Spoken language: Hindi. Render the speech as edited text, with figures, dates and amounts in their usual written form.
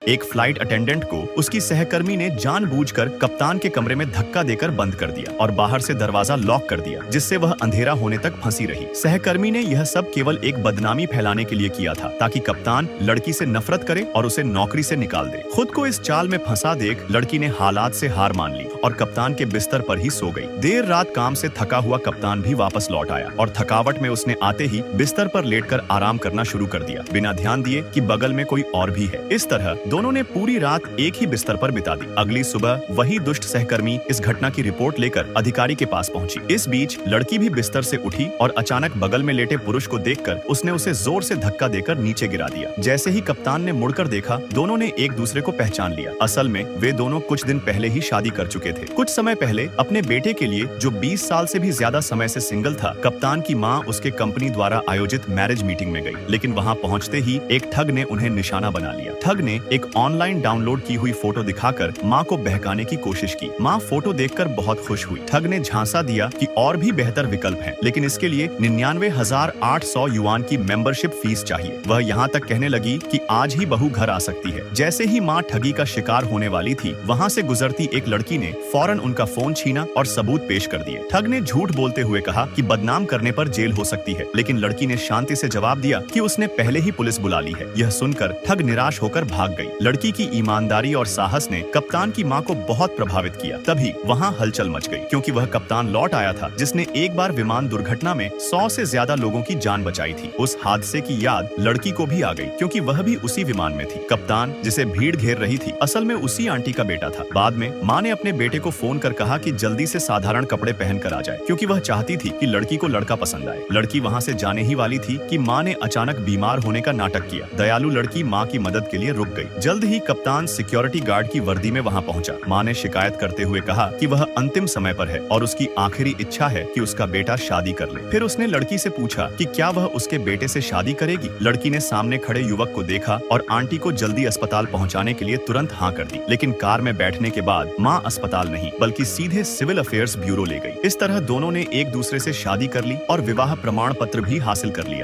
एक फ्लाइट अटेंडेंट को उसकी सहकर्मी ने जानबूझकर कप्तान के कमरे में धक्का देकर बंद कर दिया और बाहर से दरवाजा लॉक कर दिया, जिससे वह अंधेरा होने तक फंसी रही। सहकर्मी ने यह सब केवल एक बदनामी फैलाने के लिए किया था, ताकि कप्तान लड़की से नफरत करे और उसे नौकरी से निकाल दे। खुद को इस चाल में फंसा देख लड़की ने हालात से हार मान ली और कप्तान के बिस्तर पर ही सो गई। देर रात काम से थका हुआ कप्तान भी वापस लौट आया और थकावट में उसने आते ही बिस्तर पर लेटकर आराम करना शुरू कर दिया, बिना ध्यान दिए कि बगल में कोई और भी है। इस तरह दोनों ने पूरी रात एक ही बिस्तर पर बिता दी। अगली सुबह वही दुष्ट सहकर्मी इस घटना की रिपोर्ट लेकर अधिकारी के पास पहुंची। इस बीच लड़की भी बिस्तर से उठी और अचानक बगल में लेटे पुरुष को देखकर उसने उसे जोर से धक्का देकर नीचे गिरा दिया। जैसे ही कप्तान ने मुड़कर देखा, दोनों ने एक दूसरे को पहचान लिया। असल में वे दोनों कुछ दिन पहले ही शादी कर चुके थे। कुछ समय पहले अपने बेटे के लिए, जो 20 साल से भी ज्यादा समय से सिंगल था, कप्तान की माँ उसके कंपनी द्वारा आयोजित मैरिज मीटिंग में गई। लेकिन वहाँ पहुँचते ही एक ठग ने उन्हें निशाना बना लिया। ठग ने एक ऑनलाइन डाउनलोड की हुई फोटो दिखाकर माँ को बहकाने की कोशिश की। माँ फोटो देखकर बहुत खुश हुई। ठग ने झांसा दिया कि और भी बेहतर विकल्प हैं, लेकिन इसके लिए 99,800 युआन की मेंबरशिप फीस चाहिए। वह यहाँ तक कहने लगी कि आज ही बहू घर आ सकती है। जैसे ही माँ ठगी का शिकार होने वाली थी, वहाँ से गुजरती एक लड़की ने फौरन उनका फोन छीना और सबूत पेश कर दिए। ठग ने झूठ बोलते हुए कहा कि बदनाम करने पर जेल हो सकती है, लेकिन लड़की ने शांति से जवाब दिया कि उसने पहले ही पुलिस बुला ली है। यह सुनकर ठग निराश होकर भाग गई। लड़की की ईमानदारी और साहस ने कप्तान की माँ को बहुत प्रभावित किया। तभी वहाँ हलचल मच गई, क्योंकि वह कप्तान लौट आया था जिसने एक बार विमान दुर्घटना में 100 से ज्यादा लोगों की जान बचाई थी। उस हादसे की याद लड़की को भी आ गई, क्योंकि वह भी उसी विमान में थी। कप्तान, जिसे भीड़ घेर रही थी, असल में उसी आंटी का बेटा था। बाद में माँ ने अपने बेटे को फोन कर कहा कि जल्दी से साधारण कपड़े पहन कर आ जाए, क्योंकि वह चाहती थी कि लड़की को लड़का पसंद आए। लड़की वहाँ से जाने ही वाली थी कि माँ ने अचानक बीमार होने का नाटक किया। दयालु लड़की माँ की मदद के लिए रुक गई। जल्द ही कप्तान सिक्योरिटी गार्ड की वर्दी में वहाँ पहुँचा। माँ ने शिकायत करते हुए कहा कि वह अंतिम समय पर है और उसकी आखिरी इच्छा है कि उसका बेटा शादी कर ले। फिर उसने लड़की से पूछा कि क्या वह उसके बेटे से शादी करेगी। लड़की ने सामने खड़े युवक को देखा और आंटी को जल्दी अस्पताल पहुँचाने के लिए तुरंत हाँ कर दी। लेकिन कार में बैठने के बाद माँ अस्पताल नहीं, बल्कि सीधे सिविल अफेयर्स ब्यूरो ले गई। इस तरह दोनों ने एक दूसरे से शादी कर ली और विवाह प्रमाण पत्र भी हासिल कर लिया।